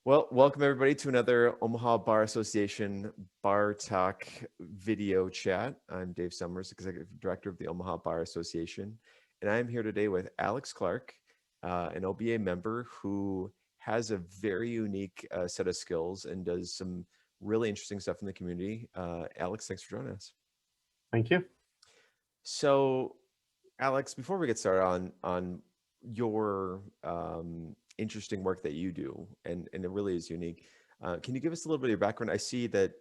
Well, welcome everybody to another Omaha Bar Association Bar Talk video chat. I'm Dave Summers, Executive Director of the Omaha Bar Association, and I'm here today with Alex Clark, an OBA member who has a very unique set of skills and does some really interesting stuff in the community. Alex, thanks for joining us. Thank you. So, Alex, before we get started on your interesting work that you do, and it really is unique, can you give us a little bit of your background? I see that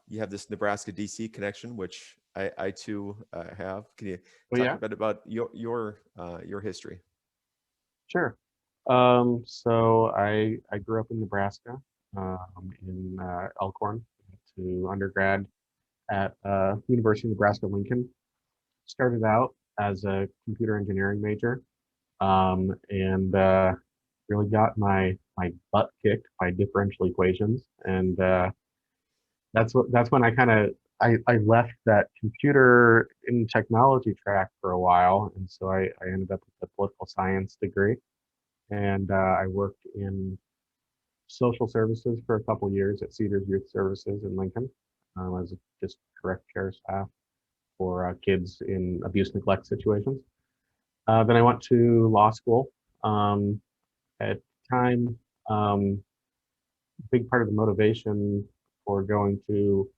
you have this Nebraska DC connection, which I too have. Can you Well, talk a yeah, bit about your history? sure. So I grew up in Nebraska, in Elkhorn, to undergrad at University of Nebraska Lincoln. Started out as a computer engineering major, and really got my butt kicked by differential equations, and that's when I left that computer in technology track for a while, and so I ended up with a political science degree. And I worked in social services for a couple years at Cedars Youth Services in Lincoln, as just direct care staff for kids in abuse neglect situations. Then I went to law school. At the time, a big part of the motivation for going to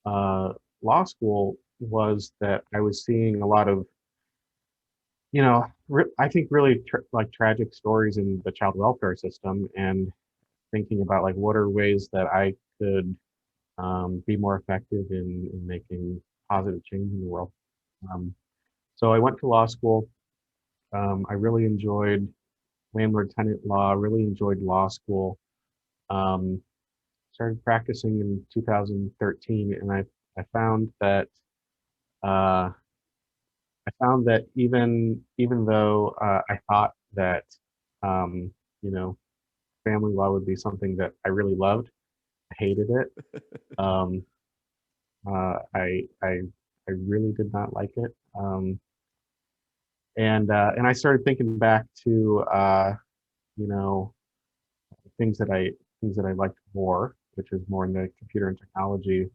uh, law school was that I was seeing a lot of, I think really like tragic stories in the child welfare system, and thinking about like what are ways that I could be more effective in making positive change in the world. Um, so I went to law school. I really enjoyed landlord tenant law, really enjoyed law school. Um, Started practicing in 2013, and I found that uh, even though I thought that um, you know family law would be something that I really loved, I hated it. Um, I really did not like it, and I started thinking back to you know things that I things that I liked more, which is more in the computer and technology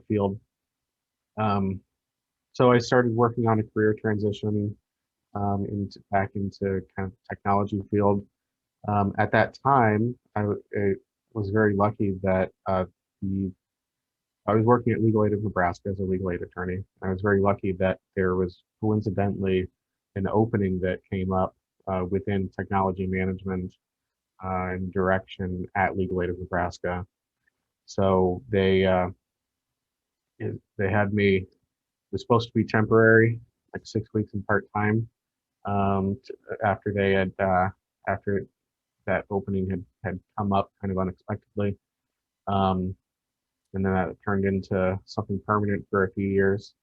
field. Um, so I started working on a career transition into back into kind of technology field. At that time, I was very lucky that the I was working at Legal Aid of Nebraska as a legal aid attorney. I was very lucky that there was coincidentally an opening that came up within technology management and direction at Legal Aid of Nebraska. So they had me. It was supposed to be temporary, like 6 weeks and part time. After they had after that opening had come up kind of unexpectedly. Um, and then that turned into something permanent for a few years,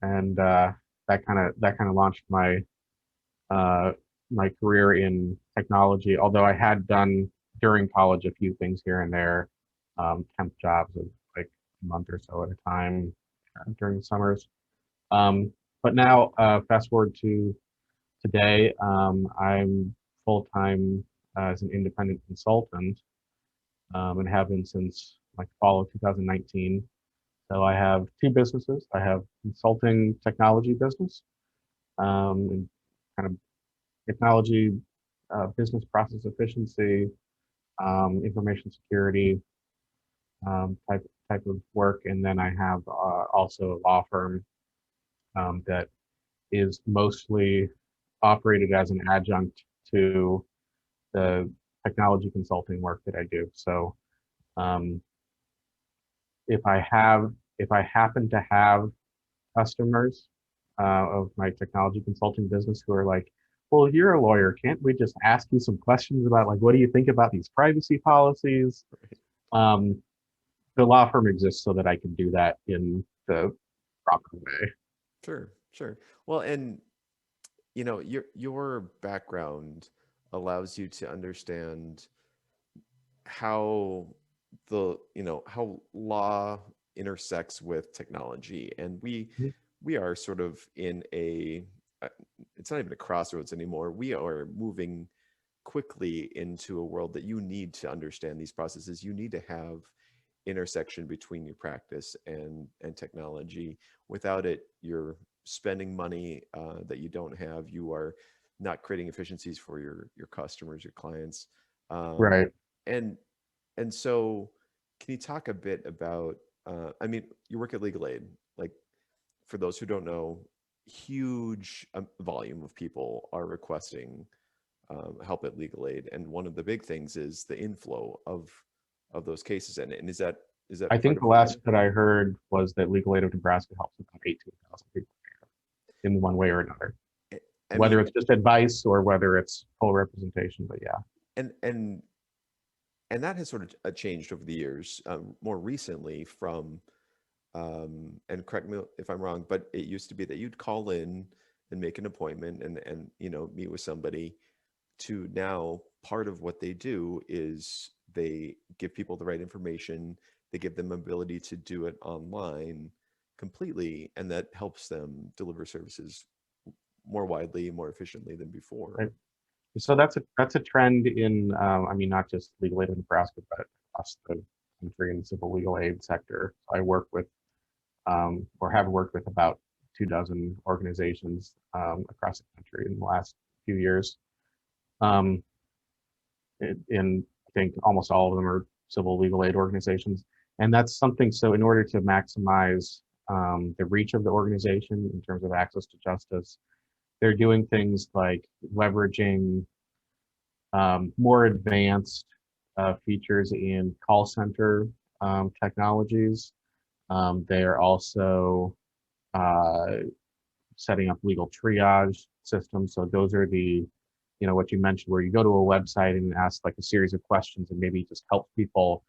and that kind of launched uh, my career in technology. Although I had done during college a few things here and there, temp jobs of like a month or so at a time during the summers. Um, but now, fast forward to today, I'm full time as an independent consultant, and have been since like fall of 2019. So I have two businesses. I have consulting technology business, and kind of technology, business process efficiency, information security type of work, and then I have also a law firm that is mostly operated as an adjunct to the technology consulting work that I do. So um, if I have if I happen to have customers of my technology consulting business who are like, well, you're a lawyer. Can't we just ask you some questions about like, what do you think about these privacy policies? Um, the law firm exists so that I can do that in the proper way. Sure, sure. Well, and your background allows you to understand how how law intersects with technology, and we are sort of in a uh, it's not even a crossroads anymore. We are moving quickly into a world that you need to understand these processes. You need to have intersection between your practice and technology. Without it, you're spending money that you don't have. You are not creating efficiencies for your customers, your clients, um, Right. and and so can you talk a bit about? I mean, you work at Legal Aid. Like, for those who don't know, huge volume of people are requesting help at Legal Aid, and one of the big things is the inflow of those cases. And is I that part think of the what you last that I heard was that Legal Aid of Nebraska helps about 18,000 people in one way or another, do? I whether mean, it's just advice or whether it's full representation. But yeah, and and and that has sort of changed over the years. More recently, from and correct me if I'm wrong, but it used to be that you'd call in and make an appointment and meet with somebody. To now, part of what they do is they give people the right information. They give them ability to do it online completely, and that helps them deliver services more widely, more efficiently than before. right. So So, that's a trend in, I mean, not just Legal Aid in Nebraska, but across the country in the civil legal aid sector. I work with, or have worked with about 2 dozen organizations across the country in the last few years. Um, and I think almost all of them are civil legal aid organizations. And that's something, so in order to maximize the reach of the organization in terms of access to justice, they're doing things like leveraging more advanced features in call center technologies. They are also uh, setting up legal triage systems. So those are what you mentioned, where you go to a website and ask like a series of questions and maybe just help people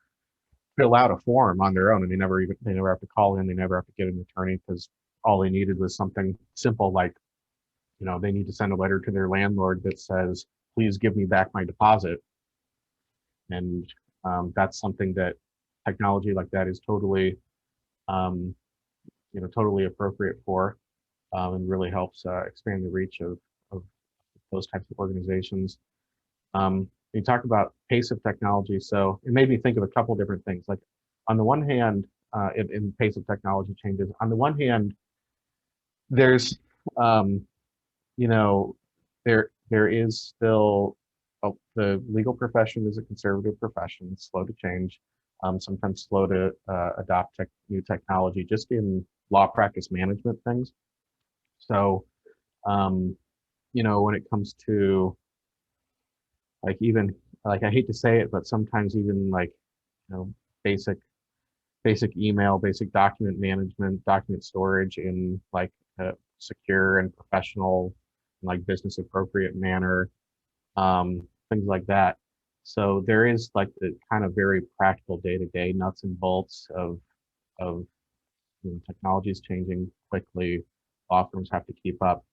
fill out a form on their own, and they never have to call in, they never have to get an attorney because all they needed was something simple like they need to send a letter to their landlord that says, please give me back my deposit. And that's something that technology like that is totally um, totally appropriate for, and really helps expand the reach of those types of organizations. You talk about pace of technology, so it made me think of a couple of different things. Like on the one hand, in pace of technology changes. On the one hand, there's um, you know, there is still the legal profession is a conservative profession, slow to change, sometimes slow to adopt new technology, just in law practice management things. So, um, when it comes to like even like I hate to say it, but sometimes even like basic email, basic document management, document storage in like a secure and professional, like business appropriate manner, things like that. So there is like the kind of very practical day-to-day nuts and bolts of technology is changing quickly. Law firms have to keep up.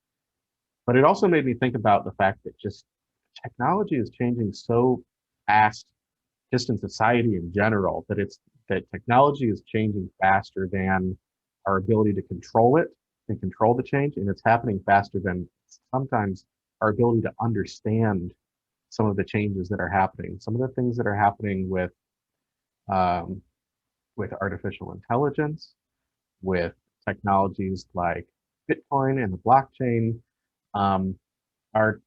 But it also made me think about the fact that just technology is changing so fast, just in society in general, that technology is changing faster than our ability to control it and control the change, and it's happening faster than sometimes our ability to understand some of the changes that are happening. Some of the things that are happening um, with artificial intelligence, with technologies like Bitcoin and the blockchain, um, are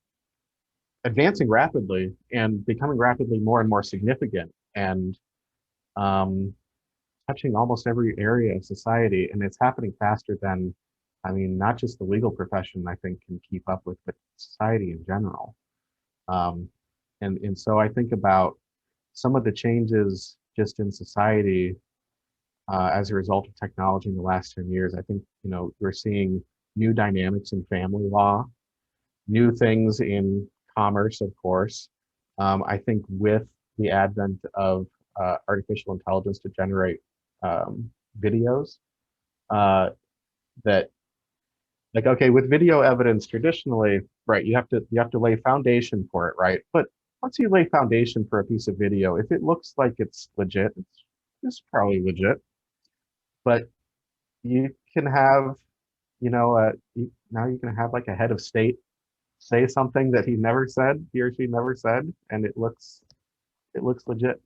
advancing rapidly and becoming rapidly more and more significant, and um, touching almost every area of society. And it's happening faster than, I mean, not just the legal profession, I think, can keep up with, but society in general. Um, and so I think about some of the changes just in society as a result of technology in the last 10 years. I think, we're seeing new dynamics in family law, new things in commerce, of course. I think with the advent of artificial intelligence to generate videos, uh, that like, okay, with video evidence traditionally, right, you have to lay foundation for it, right? But once you lay foundation for a piece of video, if it looks like it's legit, it's probably legit. But you can have, now you can have like a head of state say something that he or she never said, and it looks legit.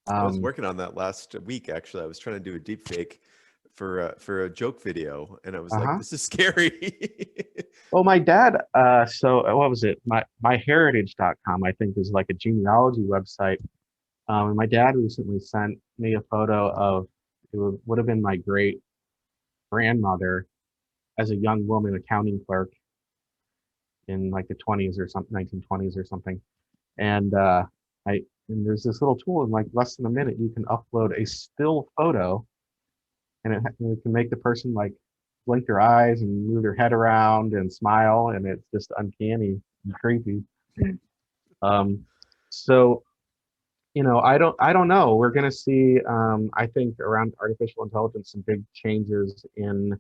I was Um, working on that last week, actually. I was trying to do a deep fake for a joke video, and I was like, uh-huh. "This is scary." Well, my dad, what was it? MyHeritage.com, I think, is like a genealogy website. And my dad recently sent me a photo of would have been my great grandmother as a young woman, accounting clerk in like the 20s or something, 1920s or something. And I and there's this little tool in like less than a minute you can upload a still photo, and it can make the person like blink their eyes and move their head around and smile, and it's just uncanny and creepy. Um, so I don't know. We're going to see, I think, around artificial intelligence, some big changes in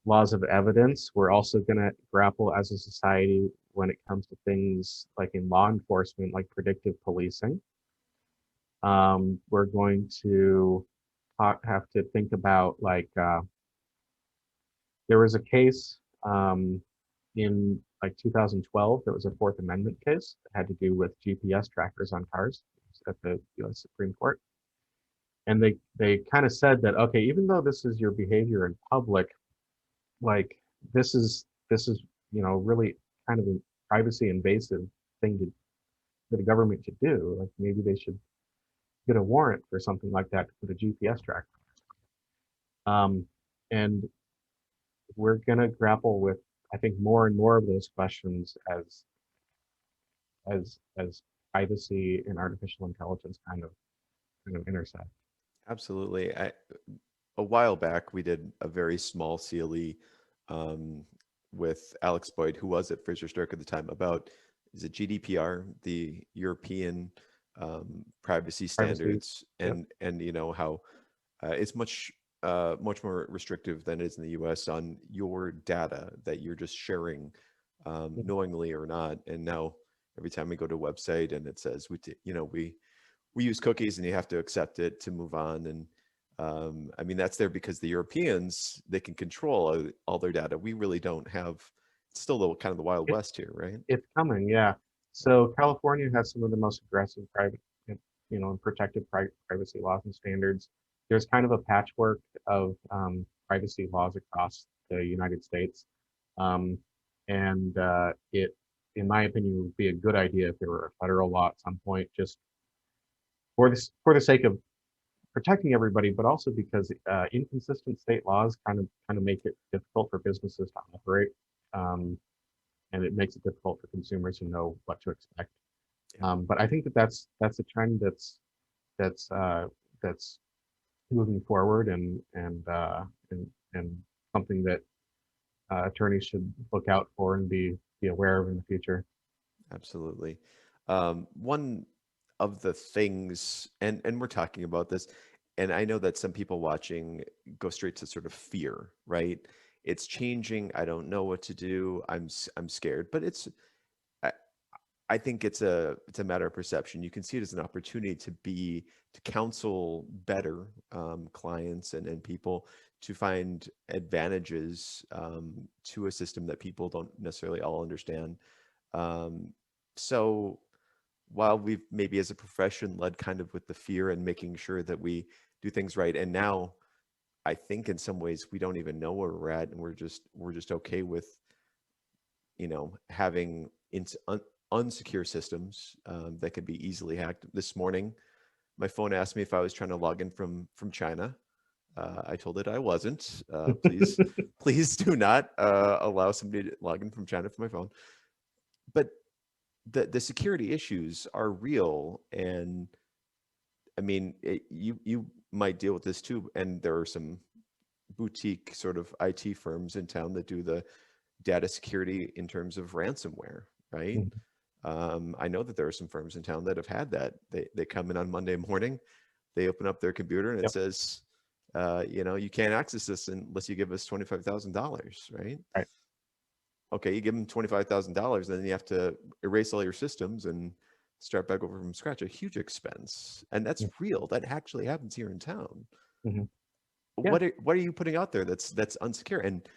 laws of evidence. We're also going to grapple as a society when it comes to things like in law enforcement, like predictive policing. We're going to have to think about like there was a case in like 2012. There was a Fourth Amendment case that had to do with GPS trackers on cars at the U.S. Supreme Court. And they kind of said that, okay, even though this is your behavior in public, like this is really kind of a privacy invasive thing for the government to do. Like maybe they should get a warrant for something like that to put a GPS tracker. And we're going to grapple with, I think, more and more of those questions as privacy and artificial intelligence kind of intersect. Absolutely. A while back, we did a very small CLE um, with Alex Boyd, who was at Fraser Stark at the time, about is it GDPR, the European privacy Privacy. standards, Yep. and how it's much more restrictive than it is in the U.S. on your data that you're just sharing, knowingly or not. And now every time we go to a website and it says we use cookies and you have to accept it to move on. And I mean, that's there because the Europeans, they can control all their data. We really don't have, it's still kind of the Wild It, West here, right? it's coming, yeah. So California has some of the most aggressive and protected privacy laws and standards. There's kind of a patchwork of privacy laws across the United States, um, and in my opinion, would be a good idea if there were a federal law at some point, just for the sake of protecting everybody, but also because inconsistent state laws kind of make it difficult for businesses to operate. Um, and it makes it difficult for consumers to know what to expect. Yeah, But I think that's a trend that's that's moving forward, and something that attorneys should look out for and be aware of in the future. absolutely. One of the things, and we're talking about this, and I know that some people watching go straight to sort of fear, right? It's changing. I don't know what to do. I'm scared, but I, I think it's a matter of perception. You can see it as an opportunity to counsel better clients and people to find advantages to a system that people don't necessarily all understand. Um, so while we've maybe as a profession led kind of with the fear and making sure that we do things right, and now I think in some ways we don't even know where we're at, and we're just okay with having unsecure systems that can be easily hacked. This morning, my phone asked me if I was trying to log in from China. I told it I wasn't. Please do not allow somebody to log in from China from my phone. But the security issues are real, and I mean, you might deal with this too. And there are some boutique sort of IT firms in town that do the data security in terms of ransomware, right? Mhm. I know that there are some firms in town that have had that. They come in on Monday morning, they open up their computer and it Yep. says, you can't access this unless you give us $25,000, right? Right. Okay, you give them $25,000, then you have to erase all your systems and start back over from scratch. A huge expense, and that's real. That actually happens here in town. Mm-hmm. Yeah. What are you putting out there that's unsecure? And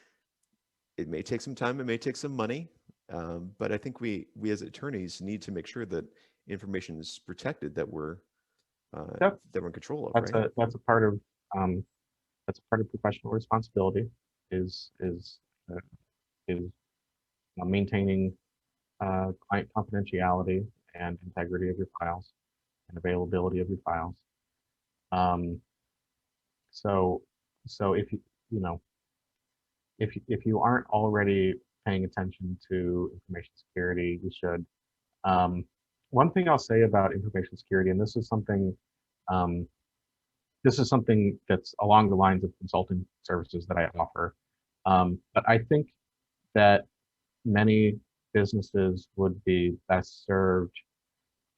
it may take some time, it may take some money, But I think we as attorneys need to make sure that information is protected, Yep. that we're in control of, That's right? a part of um, that's a part of professional responsibility is is uh, is maintaining client confidentiality and integrity of your files and availability of your files. Um, so so if you know if you aren't already paying attention to information security, you should. Um, one thing I'll say about information security, and um, this is something that's along the lines of consulting services that I offer. But I think that many businesses would be best served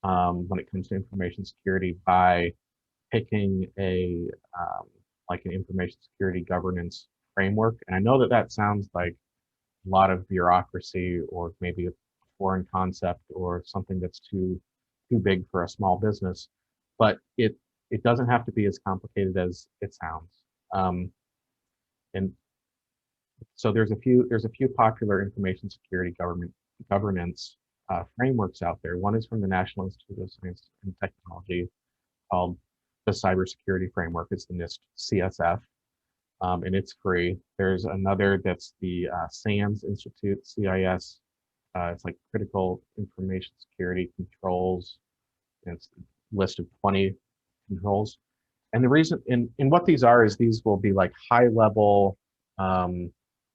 when it comes to information security by picking a like an information security governance framework. And I know that that sounds like a lot of bureaucracy or maybe a foreign concept or something that's too big for a small business, but it doesn't have to be as complicated as it sounds. Um, and so there's a few popular information security government governance frameworks out there. One is from the National Institute of Science and Technology called the Cybersecurity Framework. It's the NIST CSF, and it's free. There's another that's the SANS Institute, CIS. It's like Critical Information Security Controls. And it's a list of 20 controls. And the reason, and what these are is these will be like high level um,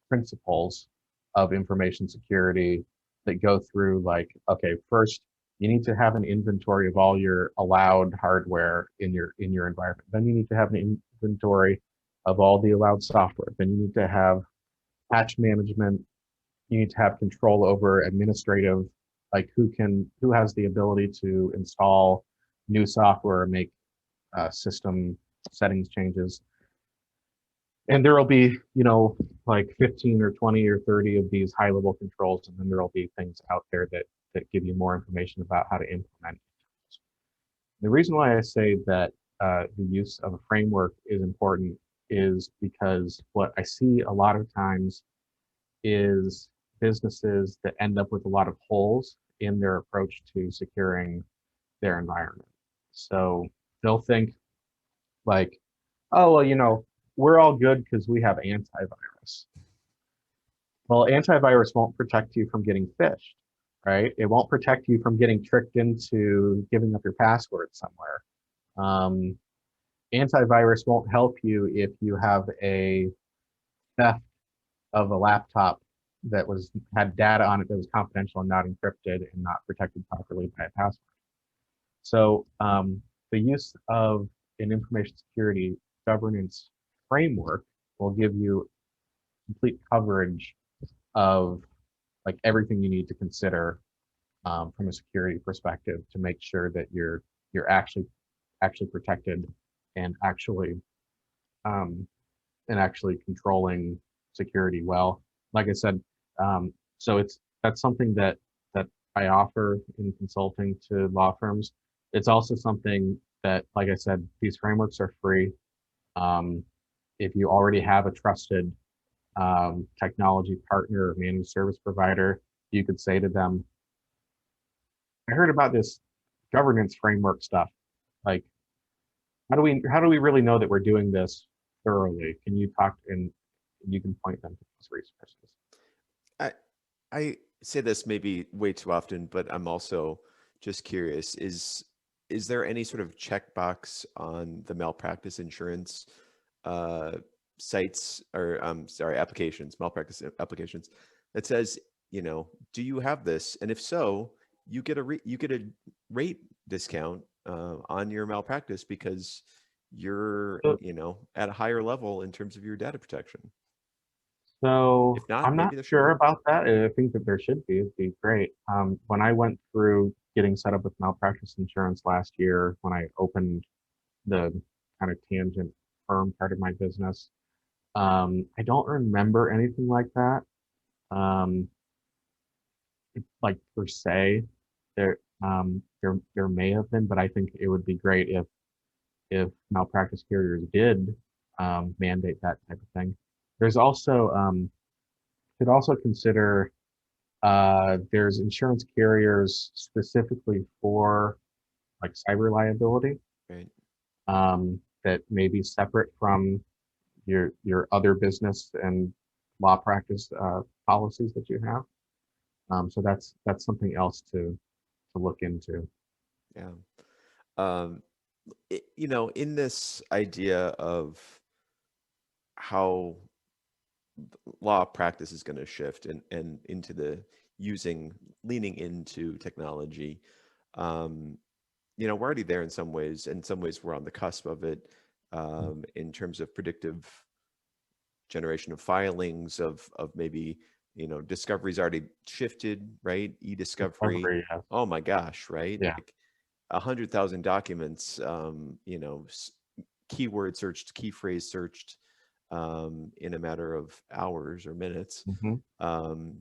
principles of information security that go through like, okay, first you need to have an inventory of all your allowed hardware in your environment. Then you need to have an inventory of all the allowed software. Then you need to have patch management. You need to have control over administrative, like who has the ability to install new software, make system settings changes. And there will be, like 15 or 20 or 30 of these high level controls. And then there will be things out there that give you more information about how to implement. The reason why I say that the use of a framework is important is because what I see a lot of times is businesses that end up with a lot of holes in their approach to securing their environment. So they'll think like, oh, well, we're all good because we have antivirus. Well, antivirus won't protect you from getting phished, right? It won't protect you from getting tricked into giving up your password somewhere. Um, Antivirus won't help you if you have a theft of a laptop that had data on it that was confidential and not encrypted and not protected properly by a password. So the use of an information security governance framework will give you complete coverage of like everything you need to consider from a security perspective to make sure that you're actually protected and um, actually controlling security well. Like I said, so that's something that I offer in consulting to law firms. It's also something that, like I said, these frameworks are free. Um, if you already have a trusted technology partner or managed service provider, you could say to them, I heard about this governance framework stuff. Like, how do we really know that we're doing this thoroughly? Can you talk and you can point them to these resources? I I say this maybe way too often, but I'm also just curious, is there any sort of checkbox on the malpractice insurance uh, sites or sorry, applications, malpractice applications that says, do you have this? And if so, you get a rate discount on your malpractice because you're, So, at a higher level in terms of your data protection. so If not, I'm not maybe there should sure be. about that. I think that there should be. It'd be great. When I went through getting set up with malpractice insurance last year, when I opened the kind of tangent firm part of my business, I don't remember anything like that. Um, like per se, there may have been, but I think it would be great if malpractice carriers did mandate that type of thing. There's also could also consider There's insurance carriers specifically for like cyber liability, Right. that may be separate from your other business and law practice policies that you have. So that's something else to look into. Yeah. Um, in this idea of how law practice is going to shift and into the leaning into technology, um, we're already there in some ways. In some ways, we're on the cusp of it, in terms of predictive generation of filings of maybe, discovery's already shifted, right? E-discovery. Discovery, yes. Oh my gosh, right? Yeah. Like 100,000 documents, keyword searched, key phrase searched, in a matter of hours or minutes. Hmm. Um,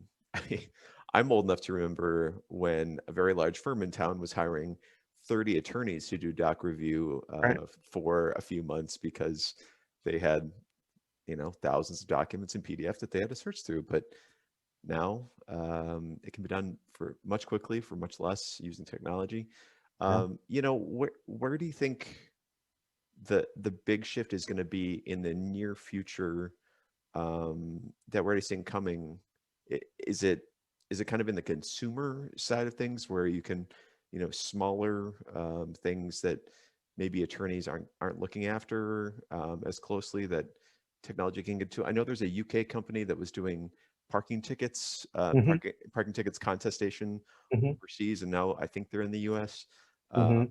I'm old enough to remember when a very large firm in town was hiring 30 attorneys to do doc review Right. for a few months because they had, thousands of documents in PDF that they had to search through. But now, it can be done for much quickly, for much less using technology. Yeah. Where do you think the big shift is going to be in the near future, that we're already seeing coming? Is it kind of in the consumer side of things where you can, smaller, things that maybe attorneys aren't looking after, as closely, that technology can get to? I know there's a UK company that was doing parking tickets, Hmm. parking tickets contestation Hmm. overseas, and now I think they're in the US. Uh, Hmm.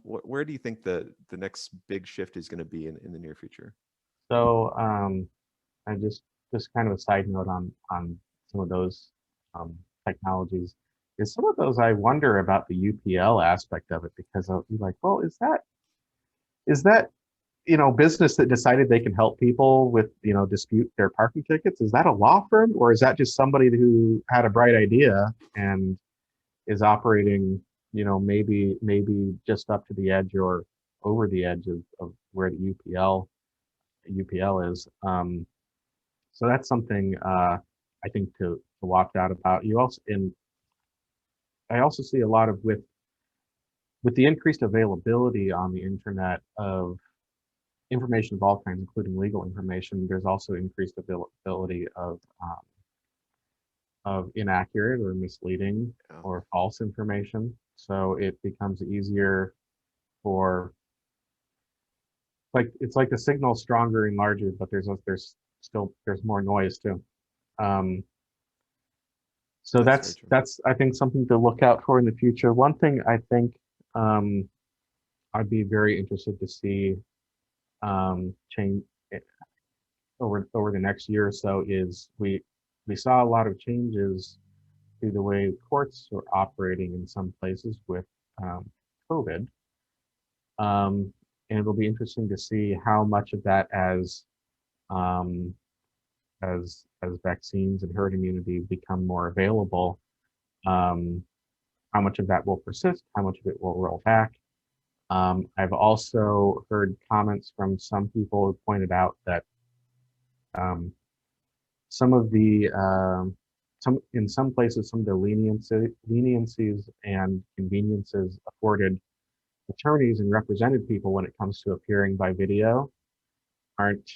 where do you think the next big shift is going to be in the near future? So I just kind of a side note on some of those um, technologies is some of those I wonder about the UPL aspect of it because I'll be like, well, is that business that decided they can help people with dispute their parking tickets? Is that a law firm or is that just somebody who had a bright idea and is operating maybe just up to the edge or over the edge of where the UPL is. So that's something I think to watch out about. You also and I also see a lot of with the increased availability on the internet of information of all kinds, including legal information. There's also increased availability of inaccurate or misleading Yeah, or false information. So it becomes easier for it's like the signal's stronger and larger, but there's more noise too. Um, so that's very true. that's I think something to look out for in the future. One thing I think um, I'd be very interested to see change over the next year or so is we saw a lot of changes to the way courts are operating in some places with um, COVID. And it'll be interesting to see how much of that um, as vaccines and herd immunity become more available, um, how much of that will persist, how much of it will roll back. I've also heard comments from some people who pointed out that um, some of the some in some places some of the leniencies and conveniences afforded attorneys and represented people when it comes to appearing by video aren't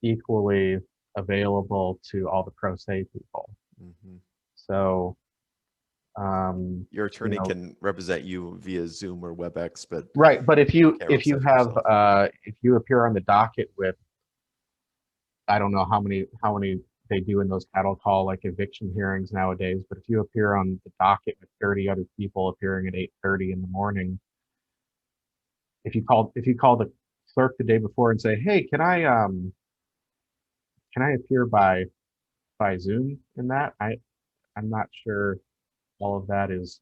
equally available to all the pro se people. Hmm. So, um, Your you attorney know, can represent you via Zoom or WebEx, but right. But can't if you represent for have yourself. if you appear on the docket with I don't know how many they do in those cattle call like eviction hearings nowadays, but if you appear on the docket with 30 other people appearing at 8:30 in the morning, if you call the clerk the day before and say, "Hey, can I appear by Zoom in that?" I'm not sure all of that is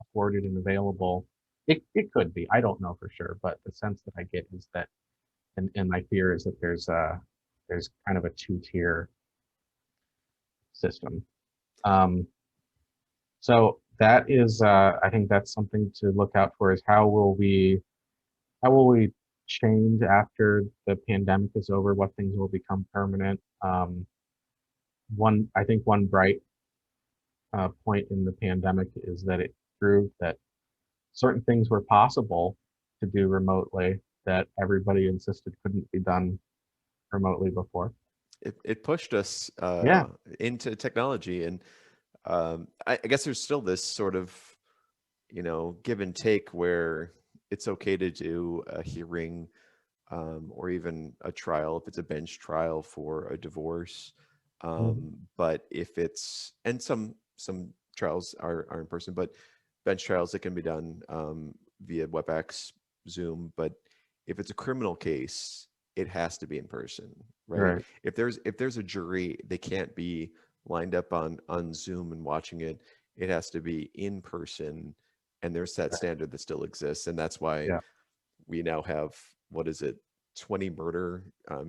afforded and available. It could be. I don't know for sure, but the sense that I get is that, and my fear is that there's kind of a two-tier system. Um, so that is, I think that's something to look out for is how will we change after the pandemic is over? What things will become permanent? I think one bright point in the pandemic is that it proved that certain things were possible to do remotely that everybody insisted couldn't be done remotely before. It pushed us Yeah, into technology, and I guess there's still this sort of, give and take where it's okay to do a hearing, or even a trial if it's a bench trial for a divorce. mhm, But if it's, and some trials are in person, but bench trials that can be done via WebEx, Zoom. But if it's a criminal case, it has to be in person, right? right, If there's a jury, they can't be lined up on Zoom and watching it. It has to be in person, and there's that right, standard that still exists, and that's why yeah, we now have, what is it, 20 murder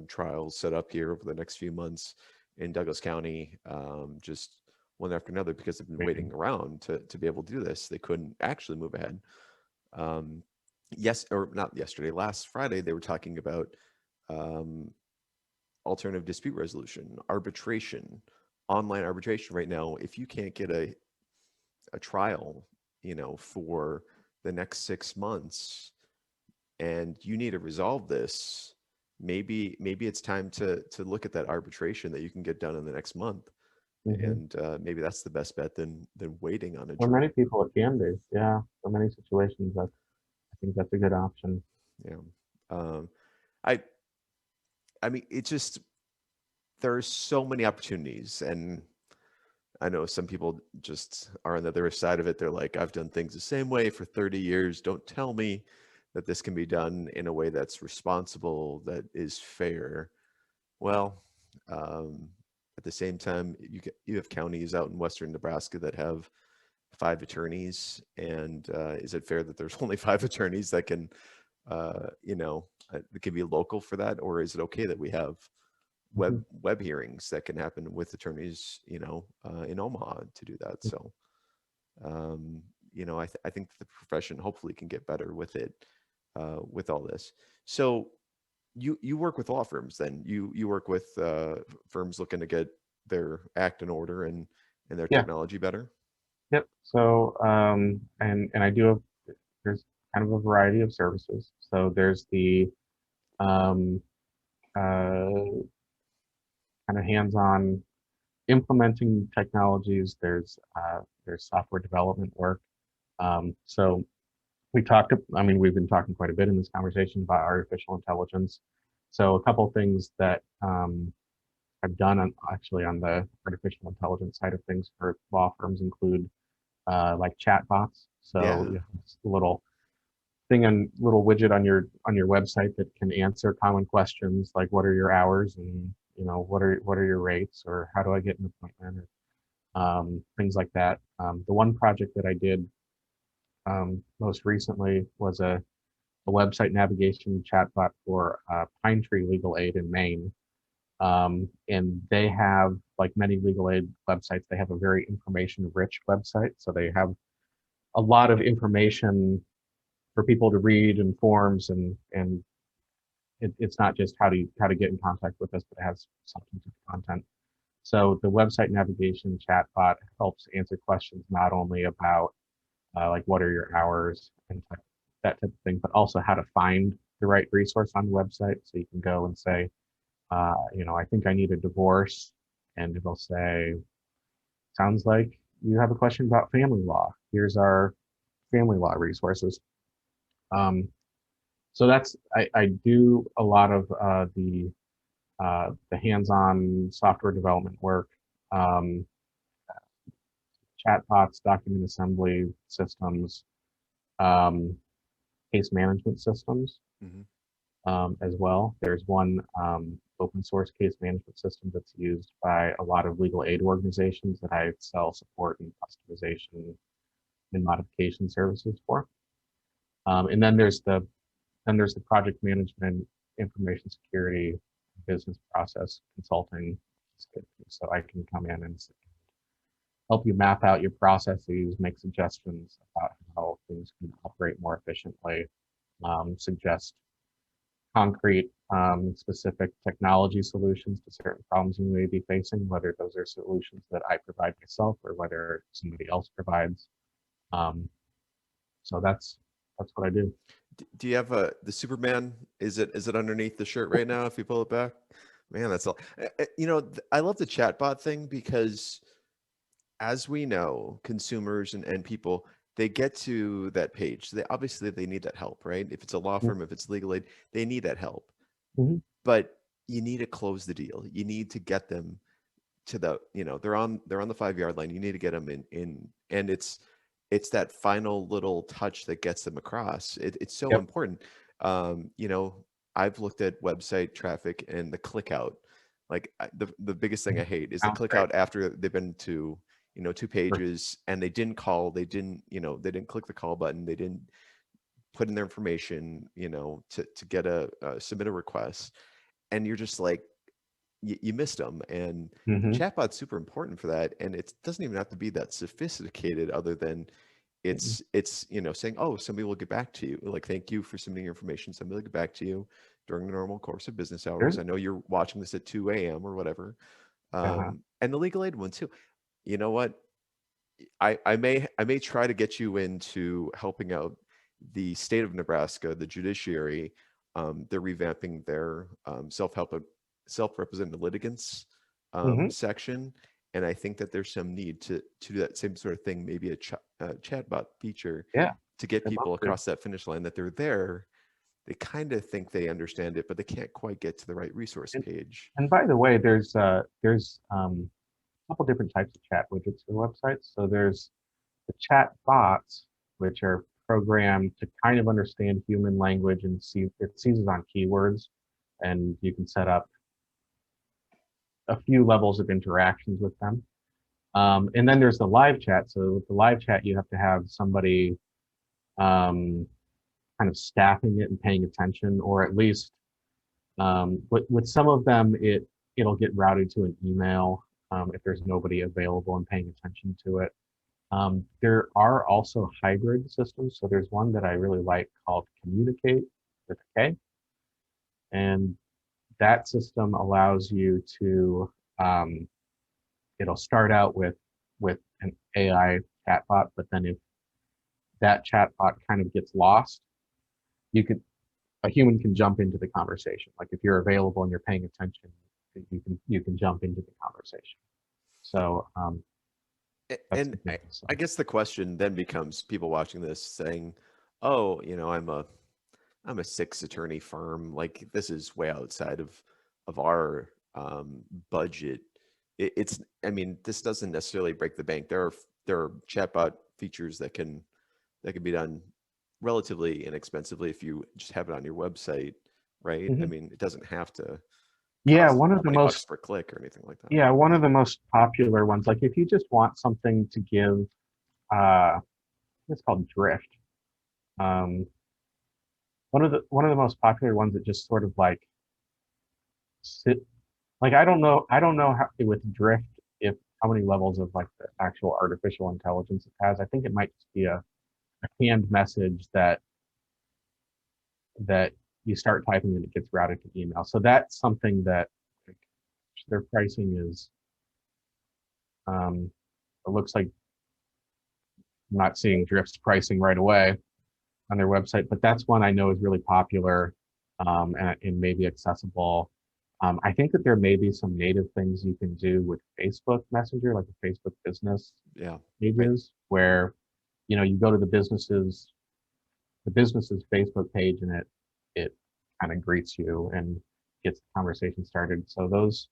trials set up here over the next few months in Douglas County, just one after another, because they've been amazing. waiting around to be able to do this. They couldn't actually move ahead. Um, yes, or not yesterday, last Friday, they were talking about um, alternative dispute resolution, arbitration, online arbitration. Right now, if you can't get a trial, for the next 6 months, and you need to resolve this, maybe it's time to look at that arbitration that you can get done in the next month, Hmm. and maybe that's the best bet than waiting on a For many jury. people, it can be. Yeah, for many situations, I think that's a good option. Yeah. um, I I mean, it just, there's so many opportunities, and I know some people just are on the other side of it. They're like, I've done things the same way for 30 years. Don't tell me that this can be done in a way that's responsible, that is fair. Well, um, at the same time, you have counties out in western Nebraska that have 5 attorneys, and is it fair that there's only 5 attorneys that can, that can be local for that, or is it okay that we have Hmm. web hearings that can happen with attorneys, in Omaha to do that? So, um, I think the profession hopefully can get better with it, with all this. So, you work with law firms, then you work with firms looking to get their act in order and their Yeah, technology better. yep. So, and I do have, there's kind of a variety of services. So there's the um, kind of hands-on implementing technologies. There's software development work. So we talked, I mean, we've been talking quite a bit in this conversation about artificial intelligence. So a couple of things that I've done actually on the artificial intelligence side of things for law firms include like chatbots. So Yeah. you have this little widget on your website that can answer common questions like what are your hours, and what are your rates, or how do I get an appointment, or things like that. The one project that I did most recently was a website navigation chatbot for Pine Tree Legal Aid in Maine. And they have, like many legal aid websites, they have a very information rich website. So they have a lot of information for people to read, and forms, and it's not just how to get in contact with us, but it has substantive content. So the website navigation chatbot helps answer questions not only about like what are your hours and that type of thing, but also how to find the right resource on the website. So you can go and say, I think I need a divorce, and it'll say, sounds like you have a question about family law. Here's our family law resources. Um, so I do a lot of the hands-on software development work, um, chatbots, document assembly systems, um, case management systems Hmm. as well. There's one open source case management system that's used by a lot of legal aid organizations that I sell support and customization and modification services for. And then there's the project management, information security, business process consulting. So I can come in and help you map out your processes, make suggestions about how things can operate more efficiently, suggest concrete specific technology solutions to certain problems you may be facing, whether those are solutions that I provide myself or whether somebody else provides. Um, so that's what I do. Do you have the Superman? Is it underneath the shirt right now? If you pull it back, man, that's all. I love the chatbot thing because, as we know, consumers and people, they get to that page. They obviously they need that help, right? If it's a law firm, if it's legal aid, they need that help. Mm-hmm. But you need to close the deal. You need to get them to the, they're on the 5 yard line. You need to get them in, and it's that final little touch that gets them across. It's so Yep. important. I've looked at website traffic and the click out. Like the biggest thing I hate is the click Right. out after they've been to, two pages and they didn't call, they didn't click the call button, they didn't put in their information, to get submit a request, and you're just like, you missed them. And the Mm-hmm. chatbot's super important for that, and it doesn't even have to be that sophisticated, other than it's saying, oh, somebody will get back to you, like, thank you for submitting your information, somebody will get back to you during the normal course of business There's, hours. I know you're watching this at 2 a.m. or whatever. uh, And the legal aid one too. You know what, I may try to get you into helping out the state of Nebraska, the judiciary. They're revamping their self-represented litigants mm-hmm. section, and I think that there's some need to do that same sort of thing, maybe a chatbot feature Yeah, to get I'd love people to. across that finish line, that they're there. They kind of think they understand it, but they can't quite get to the right resource And, page. and by the way, there's a couple different types of chat widgets for websites. So there's the chat bots, which are programmed to kind of understand human language and it seizes on keywords, and you can set up a few levels of interactions with them. And then there's the live chat. So with the live chat, you have to have somebody um, kind of staffing it and paying attention, or at least with some of them, it'll get routed to an email if there's nobody available and paying attention to it. There are also hybrid systems. So there's one that I really like called Communicate with K, and that system allows you to it'll start out with an AI chatbot, but then if that chatbot kind of gets lost, you could a human can jump into the conversation. Like if you're available and you're paying attention, you can jump into the conversation. So that's And the thing. So I guess the question then becomes, people watching this saying, "Oh, I'm a six attorney firm. Like, this is way outside of our budget." I mean, this doesn't necessarily break the bank. There are chatbot features that can be done relatively inexpensively if you just have it on your website, right? I mhm. mean, it doesn't have to Yeah, cost one of the $20 most per click or anything like that. yeah, one of the most popular ones. Like if you just want something to give, it's called Drift. Um, one of the most popular ones that just sort of like sit. Like I don't know how with Drift if how many levels of like the actual artificial intelligence it has. I think it might just be a canned message that you start typing and it gets routed to email. So that's something that like, their pricing is. It looks like I'm not seeing Drift's pricing right away on their website, but that's one I know is really popular and maybe accessible. I think that there may be some native things you can do with Facebook Messenger, like the Facebook business Yeah. Right. pages, where you go to the business's Facebook page, and it kind of greets you and gets the conversation started. So those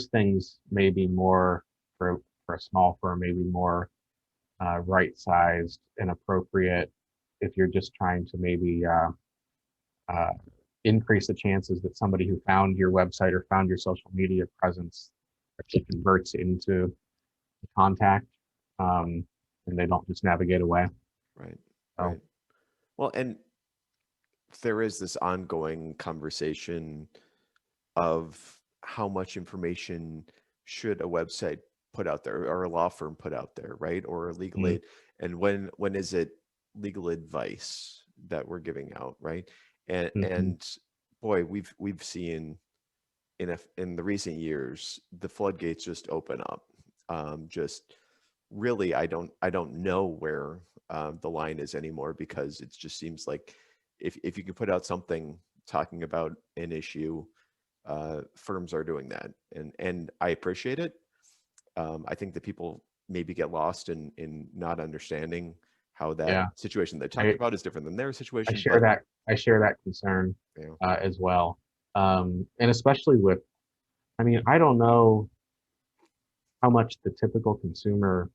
things may be more for a small firm, maybe more right sized and appropriate if you're just trying to maybe uh, increase the chances that somebody who found your website or found your social media presence actually converts into a contact, and they don't just navigate away. Right. So Right. Well, and there is this ongoing conversation of how much information should a website put out there, or a law firm put out there, right? Or a legal mm, aid. And when is it legal advice that we're giving out, right? And mhm. and boy, we've seen in the recent years the floodgates just open up. Just really, I don't know where the line is anymore, because it just seems like if you can put out something talking about an issue, firms are doing that, and I appreciate it. I think that people maybe get lost in not understanding how that Yeah, situation they talked I about is different than their I situation. share But that I share that concern you know, as well, and especially with, I mean, I don't know how much the typical consumer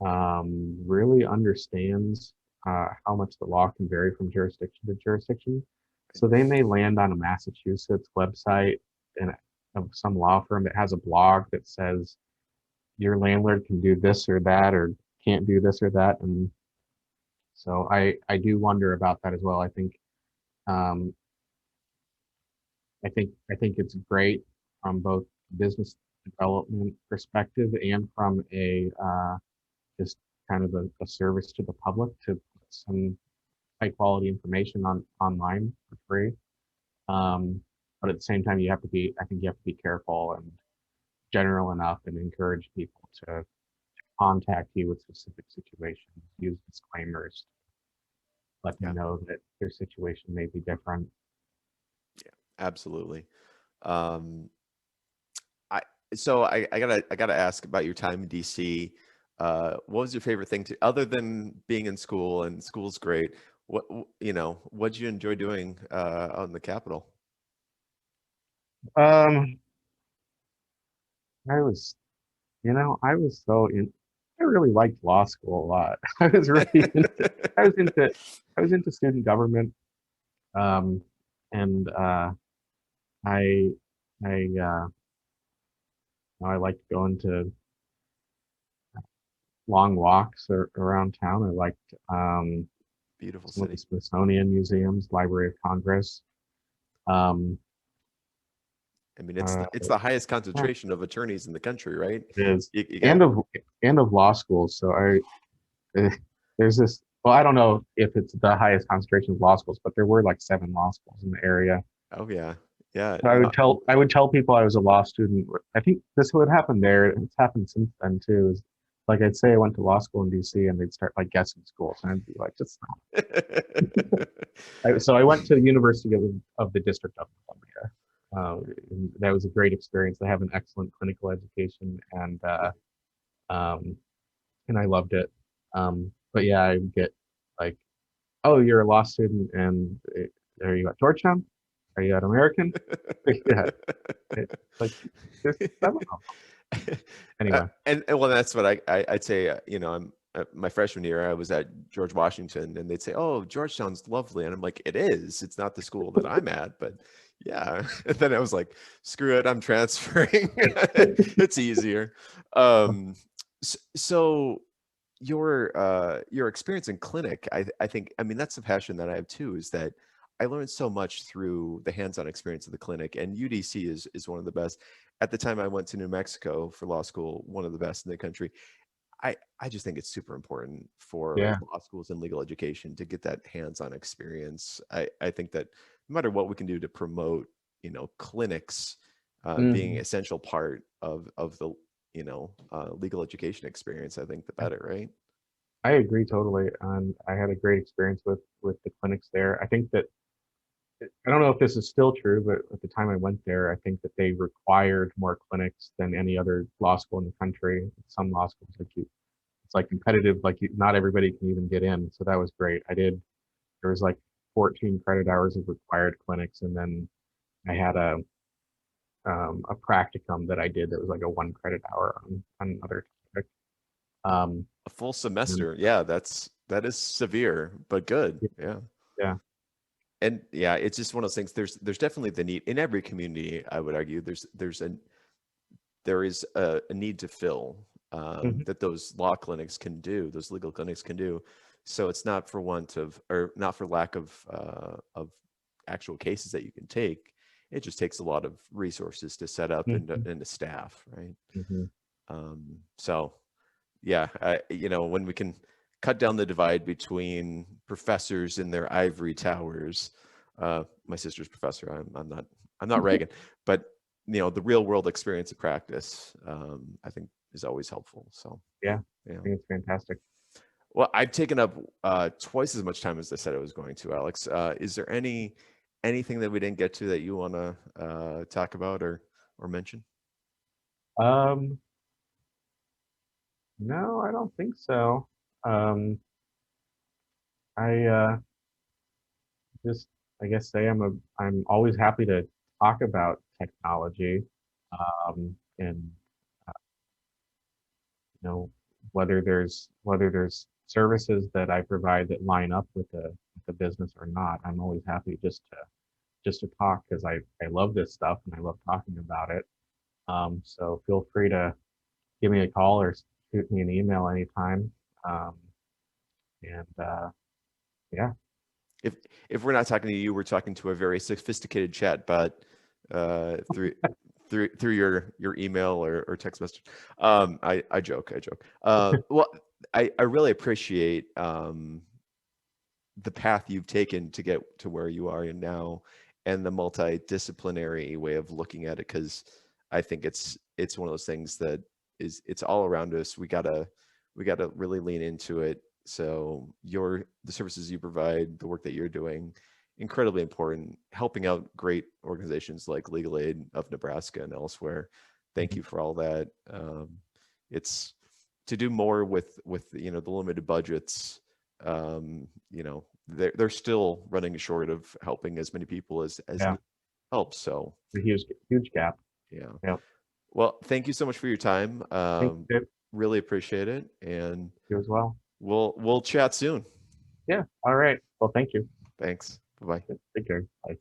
really understands how much the law can vary from jurisdiction to jurisdiction. So they may land on a Massachusetts website and of some law firm that has a blog that says your landlord can do this or that or can't do this or that, and so I do wonder about that as well. Um, I think it's great from both business development perspective and from a just kind of a service to the public to put some high quality information on online for free. But at the same time, I think you have to be careful and general enough and encourage people to contact you with specific situations. Use disclaimers, let them yeah, know that their situation may be different. yeah, absolutely. Um, I so I gotta ask about your time in DC. What was your favorite thing to, other than being in school, and school's great? What'd you enjoy doing out in the Capitol? Um, I was, I was I really liked law school a lot. I was into, I was into student government. Um, and I, I liked going to long walks around town. I liked Beautiful some of the city. Smithsonian museums, Library of Congress. Um, I mean, it's uh, the highest yeah, concentration of attorneys in the country, right? it is, You got and of law schools. So there's this. Well, I don't know if it's the highest concentration of law schools, but there were like 7 law schools in the area. oh yeah, yeah. So I would tell people I was a law student. I think this would happen there. It's happened since then too. Is like I'd say I went to law school in DC, and they'd start like guessing schools, and I'd be like, just so I went to the University of the District of Columbia. And that was a great experience. They have an excellent clinical education, Yeah. um, and I loved it. But yeah, I would get like, oh, you're a law student, and are you at Georgetown? Are you at American? Yeah, like there's 7 of them. Anyway, And well, that's what I'd say. I'm my freshman year, I was at George Washington, and they'd say, "Oh, Georgetown's lovely," and I'm like, "It is. It's not the school that I'm at, but yeah." And then I was like, "Screw it, I'm transferring. It's easier." Um, so your experience in clinic, I think, I mean, that's the passion that I have too, is that I learned so much through the hands-on experience of the clinic, and UDC is one of the best. At the time I went to New Mexico for law school, one of the best in the country. I just think it's super important for yeah. law schools and legal education to get that hands-on experience. I think that no matter what we can do to promote, clinics being Mhm. essential part of the legal education experience, I think the better, right? I agree totally, and I had a great experience with the clinics there. I think that I don't know if this is still true, but at the time I went there, I think that they required more clinics than any other law school in the country. Some law schools it's like competitive, like not everybody can even get in. So that was great. There was like 14 credit hours of required clinics, and then I had a practicum that I did that was like a 1 credit hour on another topic. Um, A full and semester. Yeah, that is severe, but good. Yeah. yeah. And yeah, it's just one of those things. There's definitely the need in every community, I would argue. There is a need to fill, Mhm. that those law clinics can do, those legal clinics can do. So it's not for want of, or not for lack of actual cases that you can take. It just takes a lot of resources to set up Mhm. and to staff, right? Mhm. So yeah, when we can cut down the divide between professors in their ivory towers, My sister's professor. I'm not ragging, but the real world experience of practice, I think is always helpful. So, Yeah, I yeah. think it's fantastic. Well, I've taken up twice as much time as I said I was going to, Alex. Is there anything that we didn't get to that you want to talk about or mention? Um, no, I don't think so. I just, I guess, say I'm always happy to talk about technology, and you know, whether there's services that I provide that line up with the business or not. I'm always happy just to talk because I love this stuff and I love talking about it. So feel free to give me a call or shoot me an email anytime. Um, and yeah, If if we're not talking to you, we're talking to a very sophisticated chat bot through your email or text message. I joke, I joke. Well, I really appreciate the path you've taken to get to where you are in now, and the multidisciplinary way of looking at it, because I think it's one of those things that it's all around us. We gotta really lean into it. So the services you provide, the work that you're doing, incredibly important, helping out great organizations like Legal Aid of Nebraska and elsewhere. Thank mhm, you for all that. It's to do more with the limited budgets. They're still running short of helping as many people as yeah, need help. So a huge gap. yeah. Yeah, Well, thank you so much for your time. thank you, Really appreciate it, and you as well. we'll chat soon. Yeah, all right. Well, thank you. Thanks. Bye bye. Take care. Bye.